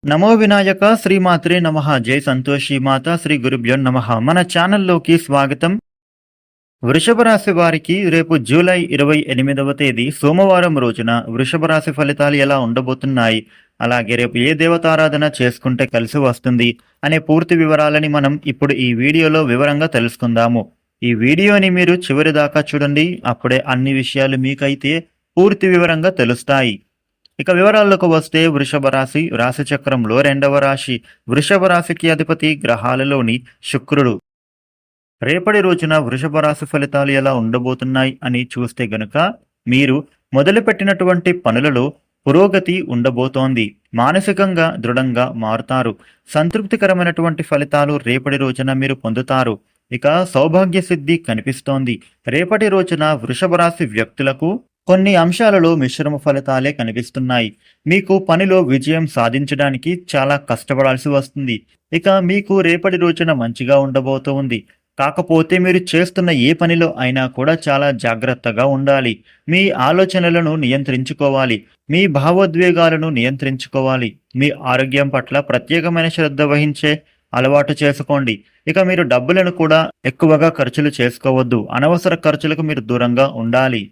నమో వినాయక శ్రీమాత్రే నమః. జై సంతోషి మాత శ్రీ గురుభ్యో నమః. మన ఛానల్లోకి స్వాగతం. వృషభ రాశి వారికి రేపు జూలై 28వ తేదీ సోమవారం రోజున వృషభ రాశి ఫలితాలు ఎలా ఉండబోతున్నాయి, అలాగే రేపు ఏ దేవతారాధన చేసుకుంటే కలిసి వస్తుంది అనే పూర్తి వివరాలని మనం ఇప్పుడు ఈ వీడియోలో వివరంగా తెలుసుకుందాము. ఈ వీడియోని మీరు చివరి దాకా చూడండి, అప్పుడే అన్ని విషయాలు మీకైతే పూర్తి వివరంగా తెలుస్తాయి. ఇక వివరాల్లోకి వస్తే వృషభ రాశి రాశి చక్రంలో రెండవ రాశి. వృషభ రాశికి అధిపతి గ్రహాలలోని శుక్రుడు. రేపటి రోజున వృషభ రాశి ఫలితాలు ఎలా ఉండబోతున్నాయి అని చూస్తే గనుక మీరు మొదలుపెట్టినటువంటి పనులలో పురోగతి ఉండబోతోంది. మానసికంగా దృఢంగా మారుతారు. సంతృప్తికరమైనటువంటి ఫలితాలు రేపటి రోజున మీరు పొందుతారు. ఇక సౌభాగ్య సిద్ధి కనిపిస్తోంది. రేపటి రోజున వృషభ రాశి వ్యక్తులకు కొన్ని అంశాలలో మిశ్రమ ఫలితాలే కనిపిస్తున్నాయి. మీకు పనిలో విజయం సాధించడానికి చాలా కష్టపడాల్సి వస్తుంది. ఇక మీకు రేపటి రోజున మంచిగా ఉండబోతోంది. కాకపోతే మీరు చేస్తున్న ఏ పనిలో అయినా కూడా చాలా జాగ్రత్తగా ఉండాలి. మీ ఆలోచనలను నియంత్రించుకోవాలి. మీ భావోద్వేగాలను నియంత్రించుకోవాలి. మీ ఆరోగ్యం పట్ల ప్రత్యేకమైన శ్రద్ధ వహించే అలవాటు చేసుకోండి. ఇక మీరు డబ్బులను కూడా ఎక్కువగా ఖర్చులు చేసుకోవద్దు. అనవసర ఖర్చులకు మీరు దూరంగా ఉండాలి.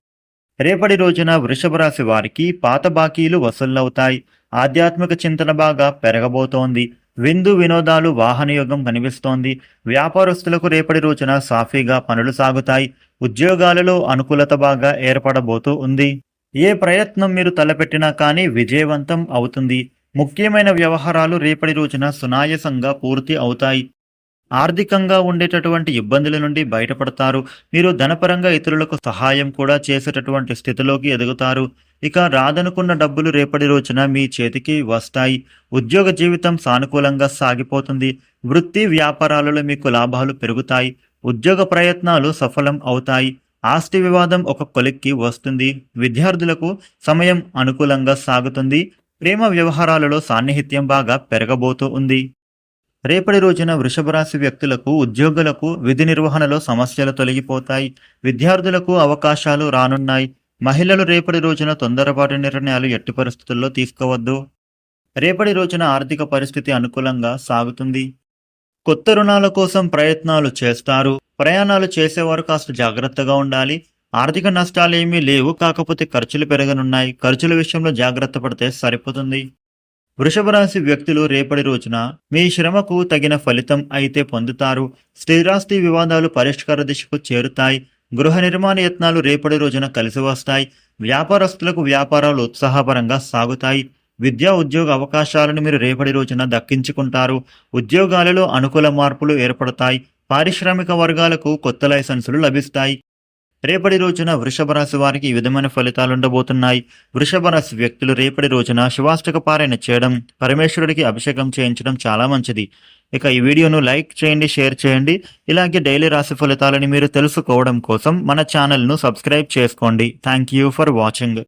రేపటి రోజున వృషభ రాశి వారికి పాత బాకీలు వసూళ్లవుతాయి. ఆధ్యాత్మిక చింతన బాగా పెరగబోతోంది. విందు వినోదాలు వాహనయోగం కనిపిస్తోంది. వ్యాపారస్తులకు రేపటి రోజున సాఫీగా పనులు సాగుతాయి. ఉద్యోగాలలో అనుకూలత బాగా ఏర్పడబోతూ ఉంది. ఏ ప్రయత్నం మీరు తలపెట్టినా కానీ విజయవంతం అవుతుంది. ముఖ్యమైన వ్యవహారాలు రేపటి రోజున సునాయాసంగా పూర్తి అవుతాయి. ఆర్థికంగా ఉండేటటువంటి ఇబ్బందుల నుండి బయటపడతారు. మీరు ధనపరంగా ఇతరులకు సహాయం కూడా చేసేటటువంటి స్థితిలోకి ఎదుగుతారు. ఇక రాదనుకున్న డబ్బులు రేపటి రోజున మీ చేతికి వస్తాయి. ఉద్యోగ జీవితం సానుకూలంగా సాగిపోతుంది. వృత్తి వ్యాపారాలలో మీకు లాభాలు పెరుగుతాయి. ఉద్యోగ ప్రయత్నాలు సఫలం అవుతాయి. ఆస్తి వివాదం ఒక కొలిక్కి వస్తుంది. విద్యార్థులకు సమయం అనుకూలంగా సాగుతుంది. ప్రేమ వ్యవహారాలలో సాన్నిహిత్యం బాగా పెరగబోతూ ఉంది. రేపటి రోజున వృషభ రాశి వ్యక్తులకు ఉద్యోగులకు విధి నిర్వహణలో సమస్యలు తొలగిపోతాయి. విద్యార్థులకు అవకాశాలు రానున్నాయి. మహిళలు రేపటి రోజున తొందరపాటు నిర్ణయాలు ఎట్టి పరిస్థితుల్లో తీసుకోవద్దు. రేపటి రోజున ఆర్థిక పరిస్థితి అనుకూలంగా సాగుతుంది. కొత్త రుణాల కోసం ప్రయత్నాలు చేస్తారు. ప్రయాణాలు చేసేవారు కాస్త జాగ్రత్తగా ఉండాలి. ఆర్థిక నష్టాలేమీ లేవు, కాకపోతే ఖర్చులు పెరగనున్నాయి. ఖర్చుల విషయంలో జాగ్రత్త పడితే సరిపోతుంది. వృషభ రాశి వ్యక్తులు రేపటి రోజున మీ శ్రమకు తగిన ఫలితం అయితే పొందుతారు. స్థిరాస్తి వివాదాలు పరిష్కార దిశకు చేరుతాయి. గృహ నిర్మాణ యత్నాలు రేపటి రోజున కలిసి వస్తాయి. వ్యాపారస్తులకు వ్యాపారాలు ఉత్సాహపరంగా సాగుతాయి. విద్యా ఉద్యోగ అవకాశాలను మీరు రేపటి రోజున దక్కించుకుంటారు. ఉద్యోగాలలో అనుకూల మార్పులు ఏర్పడతాయి. పారిశ్రామిక వర్గాలకు కొత్త లైసెన్సులు లభిస్తాయి. రేపటి రోజున వృషభ రాశి వారికి ఈ విధమైన ఫలితాలు ఉండబోతున్నాయి. వృషభ రాశి వ్యక్తులు రేపటి రోజున శివాష్టక పారాయణ చేయడం, పరమేశ్వరుడికి అభిషేకం చేయించడం చాలా మంచిది. ఇక ఈ వీడియోను లైక్ చేయండి, షేర్ చేయండి. ఇలాగే డైలీ రాశి ఫలితాలని మీరు తెలుసుకోవడం కోసం మన ఛానల్ను సబ్స్క్రైబ్ చేసుకోండి. Thank you for watching.